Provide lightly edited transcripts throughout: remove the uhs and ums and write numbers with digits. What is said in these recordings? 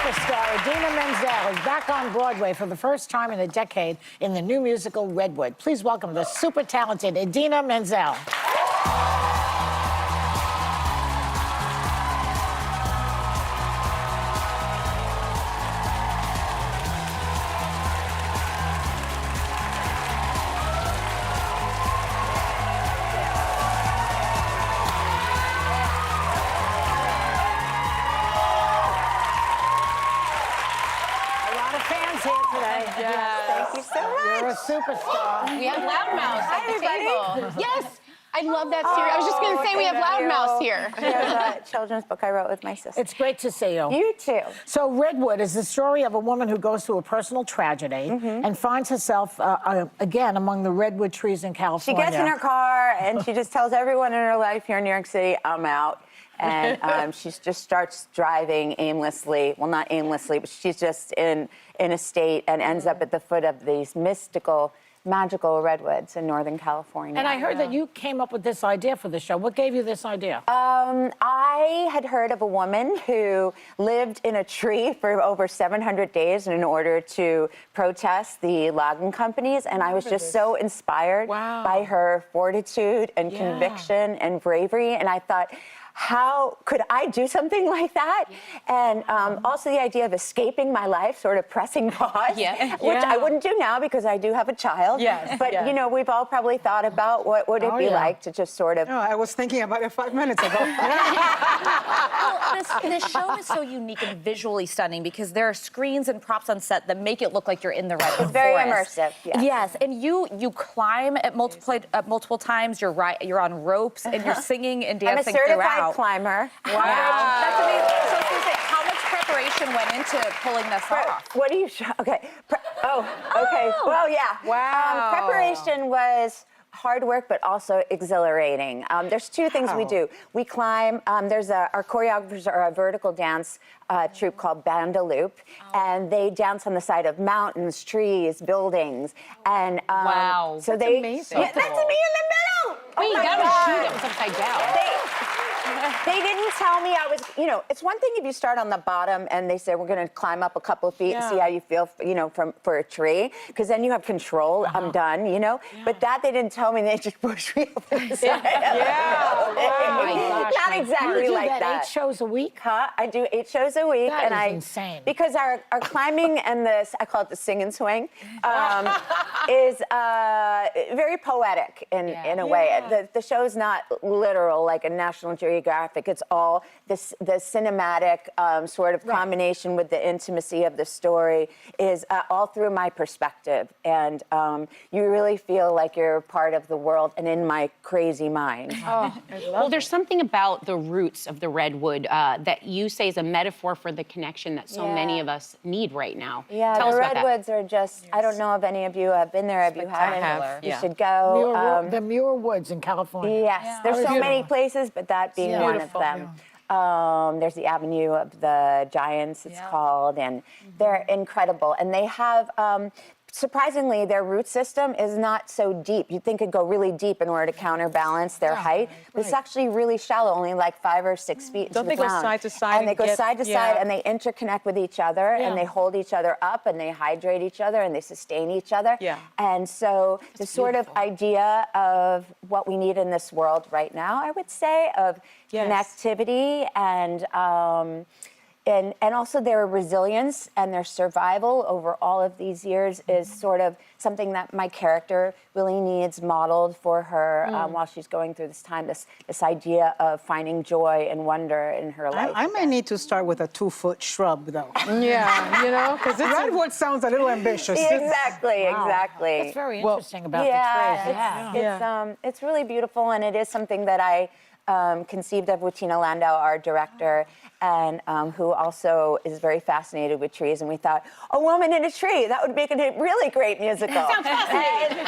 superstar Idina Menzel is back on Broadway for the first time in a decade in the new musical Redwood. Please welcome the super talented Idina Menzel. Fans here today. Yes. Thank you so much. You're a superstar. We have Loudmouth at the table. Yes, I love that series. I was just going to say we have Loudmouth here. We have a children's book I wrote with my sister. It's great to see you. You too. So Redwood is the story of a woman who goes through a personal tragedy and finds herself again among the redwood trees in She California. gets in her car and she just tells everyone in her life here in New York City, I'm out. And she just starts driving aimlessly. Well, not aimlessly, but she's just in a state and ends up at the foot of these mystical, magical redwoods in Northern California. And I heard that you came up with this idea for the show. What gave you this idea? I had heard of a woman who lived in a tree for over 700 days in order to protest the logging companies, and I was just so inspired by her fortitude and conviction and bravery, and I thought, how could I do something like that? And also the idea of escaping my life, sort of pressing pause, which I wouldn't do now because I do have a child. But, you know, we've all probably thought about what would it be like to just sort of... Oh, I was thinking about it 5 minutes ago. Well, this show is so unique and visually stunning because there are screens and props on set that make it look like you're in the redwood It's very forest. immersive, Yes, and you climb at multiple times. You're on ropes and you're singing and dancing I'm a certified throughout. Climber. Wow. That's amazing. So I was gonna say, how much preparation went into pulling this off? What do you... Okay. Okay. Well, yeah. Wow. Preparation was hard work, but also exhilarating. There's two things we do. We climb. Our choreographers are a vertical dance troupe called Bandaloop, and they dance on the side of mountains, trees, buildings, and wow. So that's they... amazing. Yeah, that's me in the middle. Wait, you gotta shoot it. It was upside down. They didn't tell me I was, you know, it's one thing if you start on the bottom and they say we're going to climb up a couple of feet and see how you feel, you know, for a tree, because then you have control. I'm done, you know. But that they didn't tell me. They just pushed me over the side. Oh my gosh, Not exactly like that. 8 shows a week? Huh? I do 8 shows a week. That is insane. Because our climbing and I call it the sing and swing, is very poetic in a way. The show's not literal like a National Geographic. It's all the cinematic sort of combination with the intimacy of the story is all through my perspective. And you really feel like you're part of the world and in my crazy mind. Well, there's something about the roots of the redwood that you say is a metaphor for the connection that so many of us need right now. Yeah, Tell us the about that. redwoods are just, I don't know if any of you have been there. If you haven't, you should go. The Muir Woods in California. Yes, there's so many places, but that being one of them. There's the Avenue of the Giants, it's called, and they're incredible. And they have, surprisingly, their root system is not so deep. You'd think it'd go really deep in order to counterbalance their height, but it's actually really shallow, only like 5 or 6 feet Don't into the ground. go side to side? And they go side to side, and they interconnect with each other, and they hold each other up, and they hydrate each other, and they sustain each other. And so the sort of idea of what we need in this world right now, I would say, of connectivity and also their resilience and their survival over all of these years is sort of something that my character really needs modeled for her while she's going through this time, this idea of finding joy and wonder in her life. I may need to start with a 2-foot shrub, though. Yeah, you know, because Redwood sounds a little ambitious. Exactly. That's very interesting about the trees. It's really beautiful, and it is something that I conceived of with Tina Landau, our director, and who also is very fascinated with trees. And we thought, a woman in a tree, that would make it a really great musical. Sounds fascinating.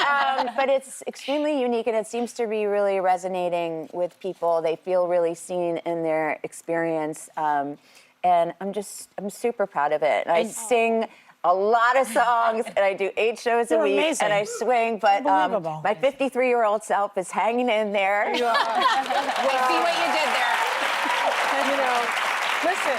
But it's extremely unique, and it seems to be really resonating with people. They feel really seen in their experience. And I'm super proud of it. I sing a lot of songs, and I do 8 shows a week, and I swing, but my 53-year-old self is hanging in there. I see what you did there. You know, listen,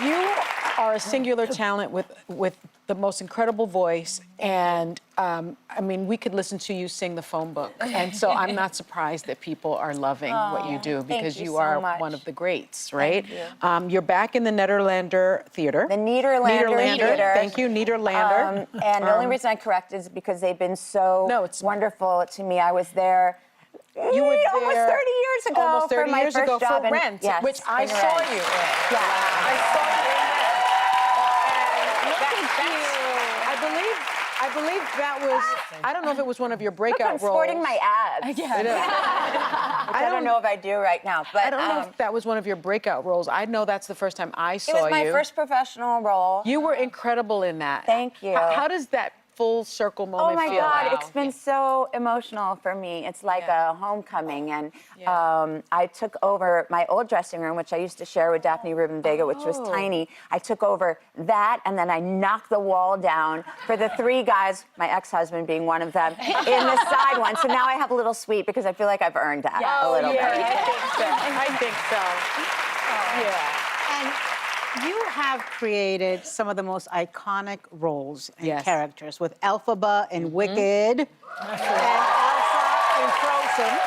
you are a singular talent with the most incredible voice, and I mean, we could listen to you sing the phone book, and so I'm not surprised that people are loving what you do because you you so are much. one of the greats, right? Thank you. You're back in the Nederlander Theater. The Nederlander Theater. Thank you, Nederlander. And the only reason I correct is because they've been so No, it's- wonderful to me. I was there. You were almost there 30 years ago almost 30 for my years first ago job for in- Rent, yes, which I in saw Rent. you in. Yeah. I saw you in I believe that was, I don't know if it was one of your Look, breakout I'm roles. sporting my abs. It is. I don't know if I do right now, but I don't know if that was one of your breakout roles. I know that's the first time I saw it you. was my first professional role. You were incredible in that. Thank you. How does that full circle Oh moment my feel? God, Wow. it's been so emotional for me. It's like a homecoming. And I took over my old dressing room, which I used to share with Daphne Rubin Vega, which was tiny. I took over that, and then I knocked the wall down for the three guys, my ex-husband being one of them, in the side one. So now I have a little suite because I feel like I've earned that a little bit. I think so. Yeah. And you have created some of the most iconic roles and Yes. characters with Elphaba in Wicked and Elsa in Frozen.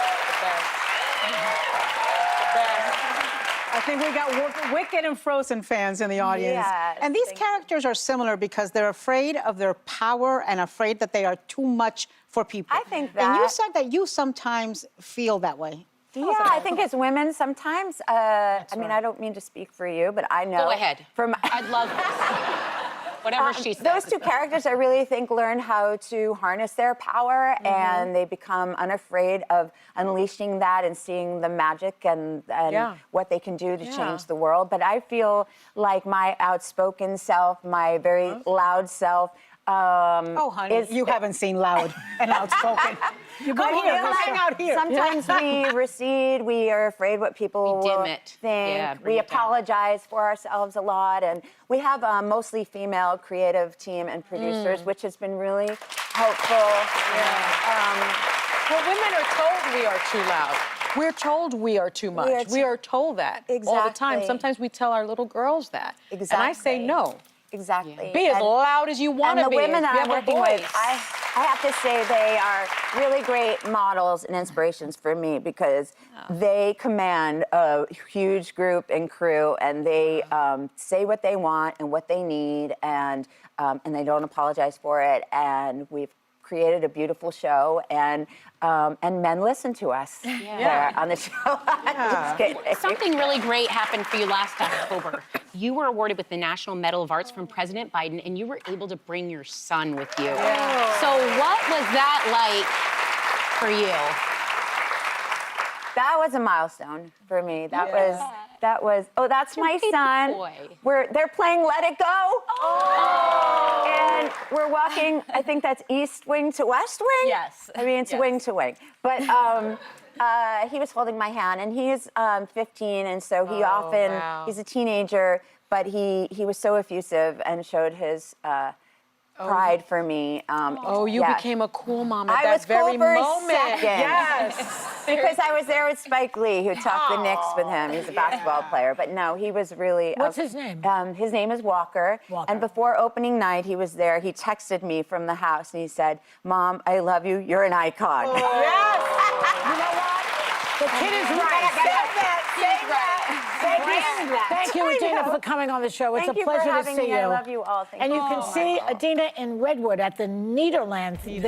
I think we got Wicked and Frozen fans in the audience. Yes, And these thank characters are similar because they're afraid of their power and afraid that they are too much for people. I think And you that- said that you sometimes feel that way. Yeah, I think as women sometimes, I mean, I don't mean to speak for you, but I know. Go ahead. I'd love this. Whatever she says. Those two characters, I really think, learn how to harness their power, and they become unafraid of unleashing that and seeing the magic and what they can do to change the world. But I feel like my outspoken self, my very loud self, Oh, honey, you haven't seen Loud and Outspoken. You come here, feel come like hang out here. Sometimes we recede, we are afraid what people We dim will it. think. Yeah, bring We it down. apologize for ourselves a lot. And we have a mostly female creative team and producers, which has been really helpful. Well, women are told we are too loud. We're told we are too much. We are told that all the time. Exactly. Sometimes we tell our little girls that. And I say Exactly. no. Exactly. Be as And- loud as you want and to the be. women if that you I'm have a working with, voice. I have to say they are really great models and inspirations for me because they command a huge group and crew, and they say what they want and what they need, and they don't apologize for it. And we've created a beautiful show, and men listen to us there on the show. Just kidding. Something really great happened for you last October. You were awarded with the National Medal of Arts from President Biden, and you were able to bring your son with you. So what was that like for you? That was a milestone for me. That was. Oh, that's my baby son. boy. They're playing Let It Go. And we're walking. I think that's East Wing to West Wing. Yes. I mean, it's wing to wing. But he was holding my hand, and he's 15, and so he often he's a teenager, but he was so effusive and showed his. Pride for me. You became a cool mom at I that was cool very for a moment. second. Yes. Because I was there with Spike Lee, who talked the Knicks with him. He's a basketball player. But no, he was really... What's his name? His name is Walker. Walker. And before opening night, he was there. He texted me from the house, and he said, "Mom, I love you. You're an icon." Yes! You know what? The kid is right. Thank you, Idina, for coming on the show. It's Thank a you for pleasure to having see me. you. I love you all. Thank And you you. can see Idina in Redwood at the Nederlander Theater.